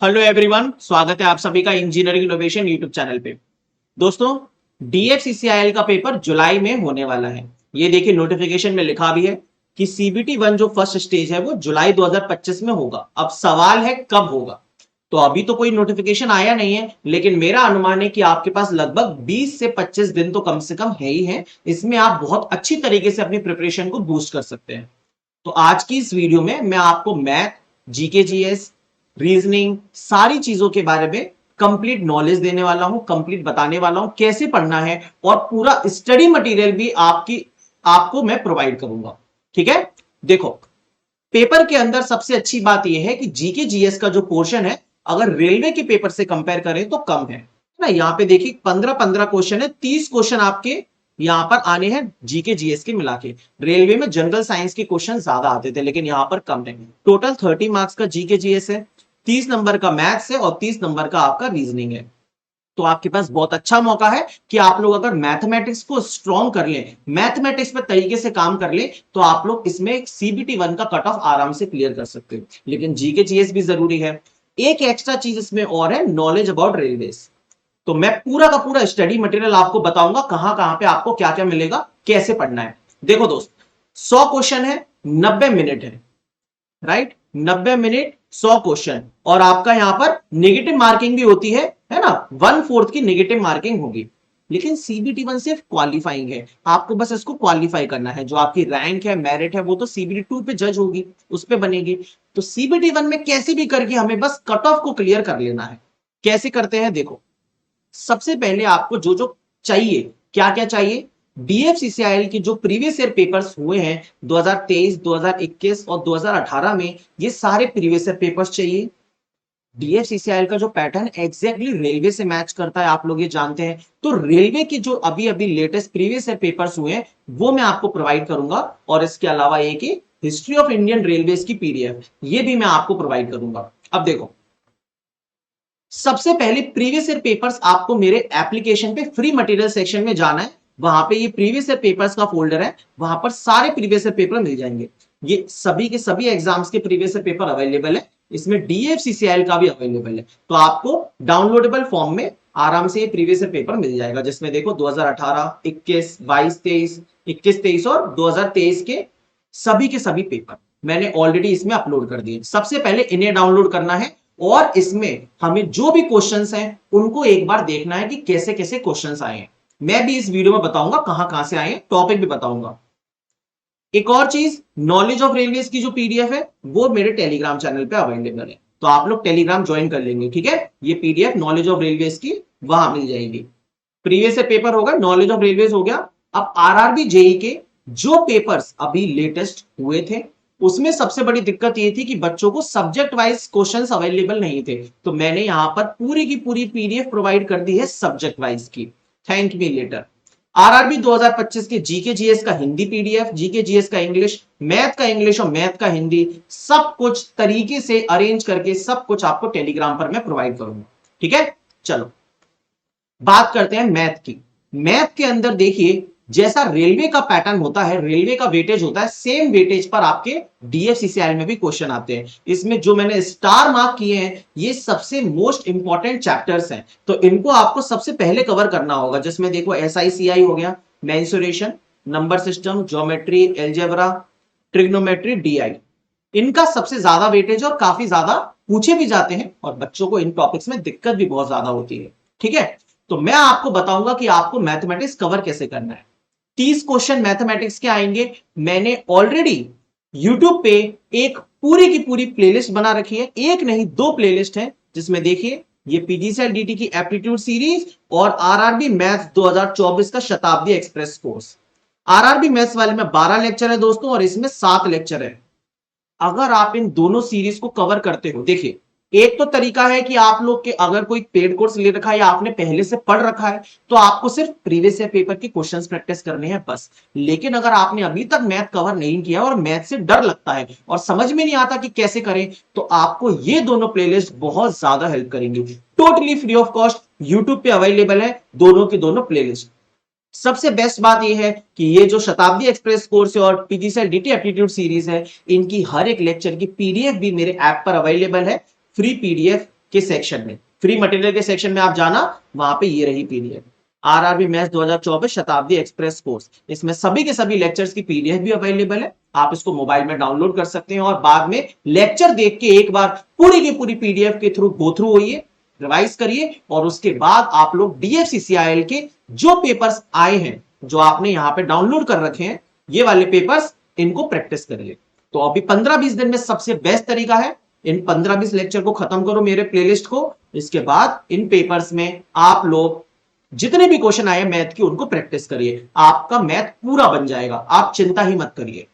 Hello everyone, स्वागत है आप सभी का इंजीनियरिंग इनोवेशन यूट्यूब चैनल पे। दोस्तों, डीएफसीसीआईएल का पेपर जुलाई में होने वाला है। ये देखिए, नोटिफिकेशन में लिखा भी है कि सीबीटी 1 जो फर्स्ट स्टेज है वो जुलाई 2025 में होगा। अब सवाल है कब होगा। तो अभी तो कोई नोटिफिकेशन आया नहीं है, लेकिन मेरा अनुमान है कि आपके पास लगभग 20 से 25 दिन तो कम से कम है ही है। इसमें आप बहुत अच्छी तरीके से अपनी प्रिपरेशन को बूस्ट कर सकते हैं। तो आज की इस वीडियो में मैं आपको मैथ, जीके जीएस, रीजनिंग, सारी चीजों के बारे में कंप्लीट नॉलेज देने वाला हूं, कंप्लीट बताने वाला हूं कैसे पढ़ना है, और पूरा स्टडी मटेरियल भी आपको मैं प्रोवाइड करूंगा। ठीक है, देखो, पेपर के अंदर सबसे अच्छी बात यह है कि जीके जीएस का जो पोर्शन है, अगर रेलवे के पेपर से कंपेयर करें तो कम है ना। यहां पे देखिए 15-15 क्वेश्चन है, 30 क्वेश्चन आपके यहां पर आने हैं जीके जीएस के मिला के। रेलवे में जनरल साइंस के क्वेश्चन ज्यादा आते थे, लेकिन यहां पर कम है। टोटल 30 मार्क्स का जीके जीएस है, 30 नंबर का मैथ्स है और 30 नंबर का आपका रीजनिंग है। तो आपके पास बहुत अच्छा मौका है कि आप लोग अगर मैथमेटिक्स को स्ट्रॉन्ग कर लें, मैथमेटिक्स पे तरीके से काम कर लें, तो आप लोग इसमें सीबीटी 1 का कट ऑफ आराम से क्लियर कर सकते हो। लेकिन जीके जीएस भी जरूरी है। एक एक्स्ट्रा चीज इसमें और है, नॉलेज अबाउट रेलवेज। तो मैं पूरा का पूरा स्टडी मटेरियल आपको बताऊंगा, कहां कहां पे आपको क्या क्या मिलेगा, कैसे पढ़ना है। देखो दोस्त, 100 क्वेश्चन है, 90 मिनट है, राइट। 90 मिनट, 100 क्वेश्चन, और आपका यहां पर नेगेटिव मार्किंग भी होती है ना। 1/4 की नेगेटिव मार्किंग होगी। लेकिन सीबीटी 1 सिर्फ क्वालिफाइंग है, आपको बस इसको क्वालिफाई करना है। जो आपकी रैंक है, मेरिट है, वो तो सीबीटी 2 पे जज होगी, उस पे बनेगी। तो सीबीटी 1 में कैसे भी करके हमें बस कट ऑफ को क्लियर कर लेना है। कैसे करते हैं, देखो, सबसे पहले आपको जो जो चाहिए, क्या क्या चाहिए, डीएफसीसीआईएल के जो प्रीवियस ईयर पेपर्स हुए हैं 2023, 2021 और 2018 में, ये सारे प्रीवियस ईयर पेपर्स चाहिए। डीएफसीसीआईएल का जो पैटर्न एग्जैक्टली रेलवे से मैच करता है, आप लोग ये जानते हैं। तो रेलवे की जो अभी अभी लेटेस्ट प्रीवियस ईयर पेपर्स हुए हैं, वो मैं आपको प्रोवाइड करूंगा। और इसके अलावा एक हिस्ट्री ऑफ इंडियन रेलवे की पीडीएफ, ये भी मैं आपको प्रोवाइड करूंगा। अब देखो, सबसे पहले प्रीवियस ईयर पेपर्स आपको मेरे एप्लीकेशन पे फ्री मटेरियल सेक्शन में जाना है। वहां पे ये प्रीवियस ईयर पेपर्स का फोल्डर है, वहां पर सारे प्रीवियस ईयर पेपर मिल जाएंगे। ये सभी के सभी एग्जाम्स के प्रीवियस ईयर पेपर अवेलेबल है। इसमें डीएफसीसीआईएल का भी अवेलेबल है। तो आपको डाउनलोडेबल फॉर्म में आराम से ये प्रीवियस ईयर पेपर मिल जाएगा, जिसमें देखो 2018, 21, 22, 23, 21, 23 और 2023 के सभी पेपर मैंने ऑलरेडी इसमें अपलोड कर दिए। सबसे पहले इन्हें डाउनलोड करना है, और इसमें हमें जो भी क्वेश्चंस हैं उनको एक बार देखना है कि कैसे कैसे क्वेश्चंस आए हैं। मैं भी इस वीडियो में बताऊंगा कहां कहां से आए हैं, टॉपिक भी बताऊंगा। एक और चीज, नॉलेज ऑफ रेलवेज की जो पीडीएफ है वो मेरे टेलीग्राम चैनल पे अवेलेबल है। तो आप लोग टेलीग्राम ज्वाइन कर लेंगे, ठीक है। ये पीडीएफ नॉलेज ऑफ रेलवेज की वहां मिल जाएगी। प्रीवियस से पेपर होगा, नॉलेज ऑफ रेलवेज हो गया। अब आरआरबी जेई के जो पेपर्स अभी लेटेस्ट हुए थे, उसमें सबसे बड़ी दिक्कत ये थी कि बच्चों को सब्जेक्ट वाइज क्वेश्चंस अवेलेबल नहीं थे। तो मैंने यहां पर पूरी की पूरी पीडीएफ प्रोवाइड कर दी है सब्जेक्ट वाइज की। Thank me later. आरआरबी 2025 के जीके जीएस का हिंदी पीडीएफ, जीके जीएस का इंग्लिश, मैथ का इंग्लिश और मैथ का हिंदी, सब कुछ तरीके से अरेंज करके सब कुछ आपको टेलीग्राम पर मैं प्रोवाइड करूंगा, ठीक है। चलो बात करते हैं मैथ की। मैथ के अंदर देखिए, जैसा रेलवे का पैटर्न होता है, रेलवे का वेटेज होता है, सेम वेटेज पर आपके डीएफसीसीआईएल में भी क्वेश्चन आते हैं। इसमें जो मैंने स्टार मार्क किए हैं, ये सबसे मोस्ट इंपॉर्टेंट चैप्टर्स हैं। तो इनको आपको सबसे पहले कवर करना होगा, जिसमें देखो एसआईसीआई हो गया, mensuration, number system, geometry, algebra, trigonometry, DI. इनका सबसे ज्यादा वेटेज और काफी ज्यादा पूछे भी जाते हैं, और बच्चों को इन टॉपिक्स में दिक्कत भी बहुत ज्यादा होती है, ठीक है। तो मैं आपको बताऊंगा कि आपको मैथमेटिक्स कवर कैसे करना है। 30 क्वेश्चन मैथमेटिक्स के आएंगे। मैंने ऑलरेडी यूट्यूब पे एक पूरी की पूरी प्लेलिस्ट बना रखी है, एक नहीं दो प्लेलिस्ट है, जिसमें देखिए ये पीजीसीएल डीटी की एप्टीट्यूड सीरीज और आरआरबी मैथ्स 2024 का शताब्दी एक्सप्रेस कोर्स। आरआरबी मैथ्स वाले में 12 लेक्चर है दोस्तों, और इसमें 7 लेक्चर है। अगर आप इन दोनों सीरीज को कवर करते हो, देखिए, एक तो तरीका है कि आप लोग के अगर कोई पेड कोर्स ले रखा है या आपने पहले से पढ़ रखा है, तो आपको सिर्फ प्रीवियस ईयर पेपर के क्वेश्चंस प्रैक्टिस करने हैं बस। लेकिन अगर आपने अभी तक मैथ कवर नहीं किया और मैथ से डर लगता है और समझ में नहीं आता कि कैसे करें, तो आपको ये दोनों प्लेलिस्ट बहुत ज्यादा हेल्प करेंगे। Totally free of cost YouTube पे अवेलेबल है दोनों की दोनों प्लेलिस्ट। सबसे बेस्ट बात यह है कि ये जो शताब्दी एक्सप्रेस कोर्स है और पीजीसीएल डीटी एप्टीट्यूड सीरीज है, इनकी हर एक लेक्चर की पीडीएफ भी मेरे ऐप पर अवेलेबल है। फ्री पीडीएफ के सेक्शन में, फ्री मटेरियल के सेक्शन में आप जाना, वहां पे ये रही पीडीएफ, आरआरबी मैथ्स 2024 शताब्दी एक्सप्रेस कोर्स। इसमें सभी के सभी लेक्चर्स की पीडीएफ भी अवेलेबल है, आप इसको मोबाइल में डाउनलोड कर सकते हैं और बाद में लेक्चर देख के एक बार पूरी की पूरी पीडीएफ के थ्रू गो थ्रू होइए, रिवाइज करिए, और उसके बाद आप लोग डीएफसीसीआईएल के जो पेपर्स आए हैं, जो आपने यहां पे डाउनलोड कर रखे हैं, ये वाले पेपर्स, इनको प्रैक्टिस करिए। तो अभी 15-20 दिन में सबसे बेस्ट तरीका है, इन 15-20 लेक्चर को खत्म करो मेरे प्लेलिस्ट को, इसके बाद इन पेपर्स में आप लोग जितने भी क्वेश्चन आए मैथ की उनको प्रैक्टिस करिए, आपका मैथ पूरा बन जाएगा, आप चिंता ही मत करिए।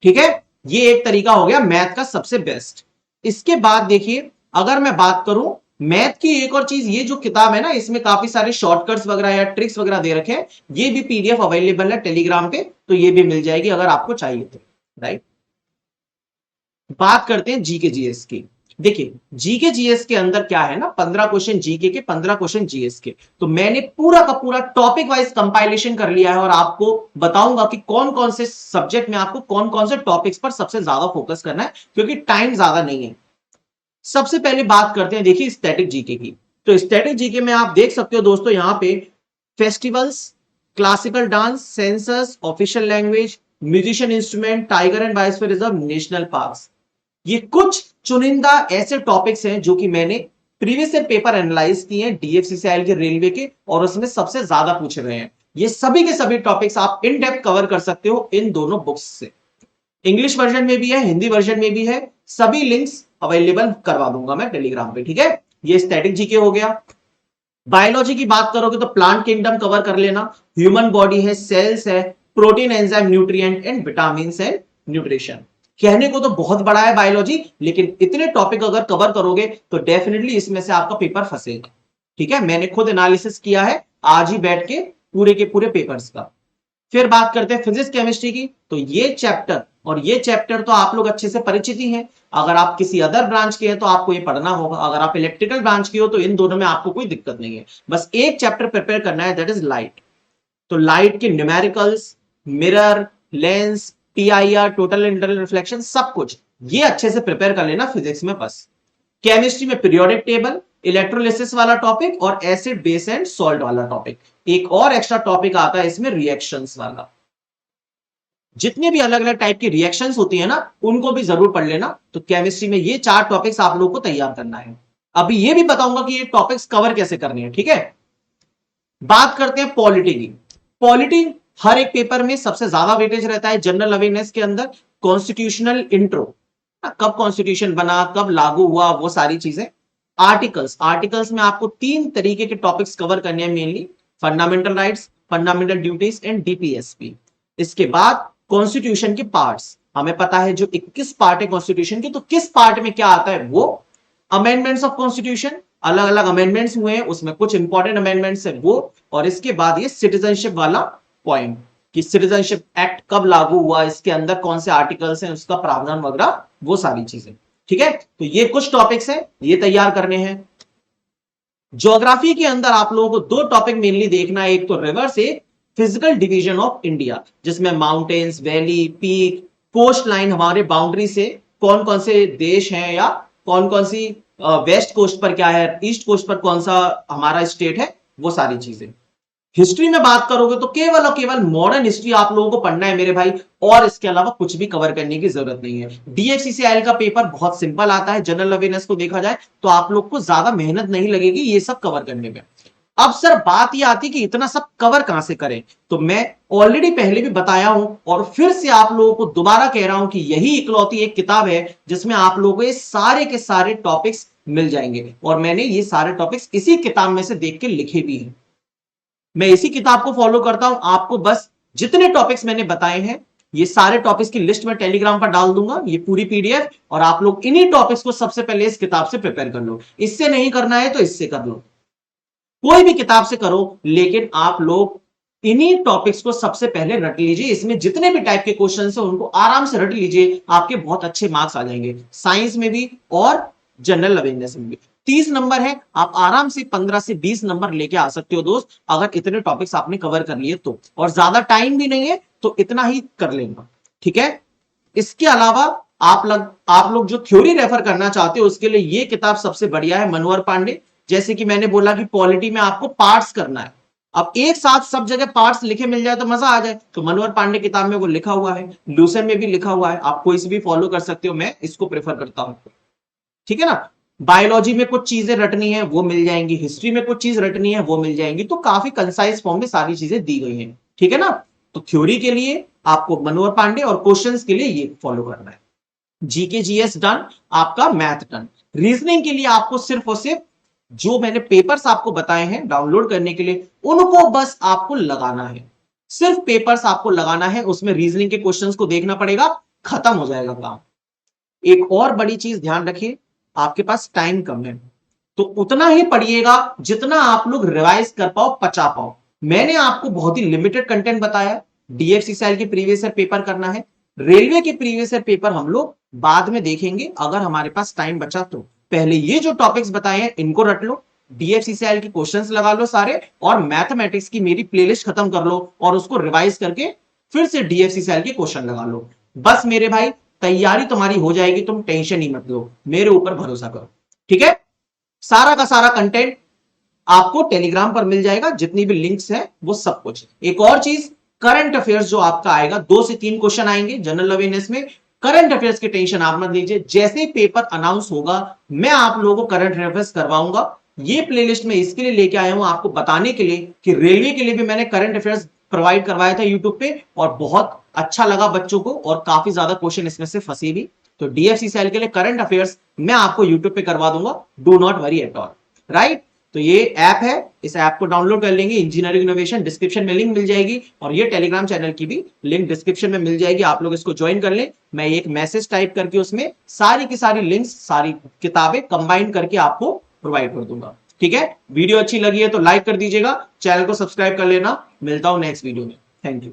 ठीक है, ये एक तरीका हो गया मैथ का सबसे बेस्ट। इसके बाद देखिए, अगर मैं बात करूं मैथ की एक और चीज, ये जो किताब है ना, इसमें काफी सारे शॉर्टकट्स वगैरह या ट्रिक्स वगैरह दे रखे हैं, ये भी पीडीएफ अवेलेबल है टेलीग्राम पे, तो ये भी मिल जाएगी अगर आपको चाहिए तो, राइट। बात करते हैं जीके जीएस की। देखिए जीके जीएस के अंदर क्या है ना, 15 क्वेश्चन जीके के, 15 क्वेश्चन जीएस के, तो मैंने पूरा का पूरा टॉपिक वाइज कंपाइलेशन कर लिया है और आपको बताऊंगा कि कौन कौन से सब्जेक्ट में आपको कौन कौन से टॉपिक्स पर सबसे ज्यादा फोकस करना है, क्योंकि टाइम ज्यादा नहीं है। सबसे पहले बात करते हैं देखिए स्टैटिक जीके की। तो स्टैटिक जीके में आप देख सकते हो दोस्तों, यहां पे festivals, classical dance, census, official language, musician instrument, tiger and biosphere reserve, national parks, ये कुछ चुनिंदा ऐसे टॉपिक्स हैं जो कि मैंने प्रीवियस ईयर पेपर एनालाइज किए हैं डीएफसीसीआईएल के, रेलवे के, और उसमें सबसे ज्यादा पूछे गए हैं। ये सभी के सभी टॉपिक्स आप इन डेप्थ कवर कर सकते हो इन दोनों बुक्स से। इंग्लिश वर्जन में भी है, हिंदी वर्जन में भी है, सभी लिंक्स अवेलेबल करवा दूंगा मैं टेलीग्राम पे। ठीक है, ये स्टैटिक जीके हो गया। बायोलॉजी की बात करोगे तो प्लांट किंगडम कवर कर लेना, ह्यूमन बॉडी है, सेल्स है, protein, enzyme, nutrient and vitamin and nutrition. कहने को तो बहुत बड़ा है बायोलॉजी, लेकिन इतने टॉपिक अगर कवर करोगे तो डेफिनेटली इसमें से आपका पेपर फंसेगा। ठीक है, मैंने खुद एनालिसिस किया है आज ही बैठ के पूरे के पूरे पेपर्स का। फिर बात करते हैं फिजिक्स केमिस्ट्री की। तो ये चैप्टर और ये चैप्टर तो आप लोग अच्छे से परिचित ही हैं, अगर आप किसी अदर ब्रांच के हैं तो आपको ये पढ़ना होगा, अगर आप इलेक्ट्रिकल ब्रांच के हो तो इन दोनों में आपको कोई दिक्कत नहीं है, बस एक चैप्टर प्रिपेयर करना है, दैट इज लाइट। तो लाइट के numericals, mirror, lens, TIR, total internal reflection, सब कुछ ये अच्छे से प्रिपेयर कर लेना फिजिक्स में बस। केमिस्ट्री में पीरियोडिक टेबल, इलेक्ट्रोलिसिस वाला टॉपिक और एसिड, बेस एंड सॉल्ट वाला टॉपिक। एक और एक्स्ट्रा टॉपिक आता है इसमें रिएक्शंस वाला, जितने भी अलग अलग टाइप की रिएक्शंस होती है ना, उनको भी जरूर पढ़ लेना। तो केमिस्ट्री में ये 4 टॉपिक्स आप लोगों को तैयार करना है। अभी ये भी बताऊंगा कि ये टॉपिक्स कवर कैसे करने हैं। ठीक है, बात करते हैं पॉलिटी की। पॉलिटी हर एक पेपर में सबसे ज्यादा वेटेज रहता है जनरल अवेयरनेस के अंदर। कॉन्स्टिट्यूशनल इंट्रो, कब कॉन्स्टिट्यूशन बना, कब लागू हुआ, वो सारी चीजें। आर्टिकल्स, आर्टिकल्स में आपको 3 तरीके के टॉपिक्स कवर करने हैं mainly, fundamental rights, fundamental duties and DPSP. इसके बाद कॉन्स्टिट्यूशन के पार्ट्स, हमें पता है जो 21 पार्ट है कॉन्स्टिट्यूशन के, तो किस पार्ट में क्या आता है वो। अमेंडमेंट्स ऑफ कॉन्स्टिट्यूशन, अलग अलग अमेंडमेंट्स हुए हैं, उसमें कुछ इंपॉर्टेंट अमेंडमेंट्स है वो। और इसके बाद ये सिटीजनशिप वाला पॉइंट कि सिटीजनशिप एक्ट कब लागू हुआ, इसके अंदर कौन से आर्टिकल्स हैं, उसका प्रावधान वगैरह, वो सारी चीजें। ठीक है, तो ये कुछ टॉपिक्स हैं, ये तैयार करने हैं। ज्योग्राफी के अंदर आप लोगों को 2 टॉपिक मेनली देखना है, एक तो रिवर्स, एक फिजिकल डिवीजन ऑफ इंडिया, जिसमें mountains, valley, peak, coast line, हमारे बाउंड्री से कौन कौन से देश हैं, या कौन कौन सी वेस्ट कोस्ट पर क्या है, ईस्ट कोस्ट पर कौन सा हमारा स्टेट है, वो सारी चीजें। हिस्ट्री में बात करोगे तो केवल और केवल मॉडर्न हिस्ट्री आप लोगों को पढ़ना है मेरे भाई, और इसके अलावा कुछ भी कवर करने की जरूरत नहीं है। डीएफसीसीआईएल का पेपर बहुत सिंपल आता है, जनरल अवेयरनेस को देखा जाए तो आप लोग को ज्यादा मेहनत नहीं लगेगी ये सब कवर करने में। अब सर बात यह आती कि इतना सब कवर कहां से करें, तो मैं ऑलरेडी पहले भी बताया हूं और फिर से आप लोगों को दोबारा कह रहा हूं कि यही इकलौती एक किताब है जिसमें आप लोगों को ये सारे के सारे टॉपिक्स मिल जाएंगे, और मैंने ये सारे टॉपिक्स इसी किताब में से देख के लिखे भी हैं। मैं इसी किताब को फॉलो करता हूं, आपको बस जितने टॉपिक्स मैंने बताए हैं ये सारे टॉपिक्स की लिस्ट में टेलीग्राम पर डाल दूंगा, ये पूरी पीडीएफ, और आप लोग इन्हीं टॉपिक्स को सबसे पहले इस किताब से प्रिपेयर कर लो। इससे नहीं करना है तो इससे कर लो, कोई भी किताब से करो, लेकिन आप लोग इन्हीं टॉपिक्स को सबसे पहले रट लीजिए। इसमें जितने भी टाइप के क्वेश्चन है उनको आराम से रट लीजिए, आपके बहुत अच्छे मार्क्स आ जाएंगे, साइंस में भी और जनरल अवेयरनेस में भी। 30 नंबर है, आप आराम से 15 से 20 नंबर लेके आ सकते हो दोस्त, अगर इतने टॉपिक्स आपने कवर कर लिए तो, और ज्यादा टाइम भी नहीं है तो इतना ही कर लेना। ठीक है, इसके अलावा आप लोग जो थ्योरी रेफर करना चाहते हो उसके लिए ये किताब सबसे बढ़िया है, मनोहर पांडे। जैसे कि मैंने बोला कि पॉलिटी में आपको पार्ट्स करना है, अब एक साथ सब जगह पार्ट्स लिखे मिल जाए तो मजा आ जाए, तो मनोहर पांडे किताब में वो लिखा हुआ है, लूसेंट में भी लिखा हुआ है, आप कोई से भी फॉलो कर सकते हो, मैं इसको प्रेफर करता हूं। ठीक है ना। बायोलॉजी में कुछ चीजें रटनी है वो मिल जाएंगी, हिस्ट्री में कुछ चीज रटनी है वो मिल जाएंगी, तो काफी कंसाइज फॉर्म में सारी चीजें दी गई हैं। ठीक है ना। तो थ्योरी के लिए आपको मनोहर पांडे और क्वेश्चंस के लिए ये फॉलो करना है। जीके जीएस डन, आपका मैथ डन। रीजनिंग के लिए आपको सिर्फ और सिर्फ जो मैंने पेपर्स आपको बताए हैं डाउनलोड करने के लिए, उनको बस आपको लगाना है, सिर्फ पेपर्स आपको लगाना है, उसमें रीजनिंग के क्वेश्चंस को देखना पड़ेगा, खत्म हो जाएगा काम। एक और बड़ी चीज ध्यान रखिए, आपके पास टाइम कम है, तो उतना ही पढ़िएगा जितना आप लोग रिवाइज कर पाओ, पचा पाओ। मैंने आपको बहुत ही लिमिटेड कंटेंट बताया। डीएफसीसीआईएल के प्रीवियस ईयर पेपर करना है, रेलवे के प्रीवियस ईयर पेपर हम लोग बाद में देखेंगे अगर हमारे पास टाइम बचा तो। पहले ये जो टॉपिक्स बताए हैं इनको रट लो, डीएफसीसीआईएल के क्वेश्चंस लगा लो सारे, और मैथमेटिक्स की मेरी प्लेलिस्ट खत्म कर लो और उसको रिवाइज करके फिर से डीएफसीसीआईएल के क्वेश्चन लगा लो। बस मेरे भाई तैयारी तुम्हारी हो जाएगी, तुम टेंशन ही मत लो, मेरे ऊपर भरोसा करो। ठीक है। सारा का सारा कंटेंट आपको टेलीग्राम पर मिल जाएगा, जितनी भी लिंक्स है वो सब कुछ। एक और चीज, करंट अफेयर्स जो आपका आएगा, 2 से 3 क्वेश्चन आएंगे जनरल अवेयरनेस में। करंट अफेयर्स की टेंशन आप मत लीजिए, जैसे ही पेपर अनाउंस होगा मैं आप लोगों को करंट अफेयर्स करवाऊंगा। ये प्लेलिस्ट में इसके लिए लेके आया हूं आपको बताने के लिए कि रेलवे के लिए भी मैंने करंट अफेयर्स प्रोवाइड करवाया था यूट्यूब पे, और बहुत अच्छा लगा बच्चों को, और काफी ज्यादा क्वेश्चन इसमें से फंसे भी। तो डीएफसीसीएल के लिए करंट अफेयर्स मैं आपको यूट्यूब पे करवा दूंगा, do not worry at all. Right. तो ये ऐप है, इस ऐप को डाउनलोड कर लेंगे, इंजीनियरिंग इनोवेशन, डिस्क्रिप्शन में लिंक मिल जाएगी, और ये टेलीग्राम चैनल की भी लिंक डिस्क्रिप्शन में मिल जाएगी, आप लोग इसको ज्वाइन कर लें। मैं एक मैसेज टाइप करके उसमें सारी की सारी लिंक्स, सारी किताबें कंबाइन करके आपको प्रोवाइड कर दूंगा। ठीक है। वीडियो अच्छी लगी है तो लाइक कर दीजिएगा, चैनल को सब्सक्राइब कर लेना। मिलता हूं नेक्स्ट वीडियो में। Thank you.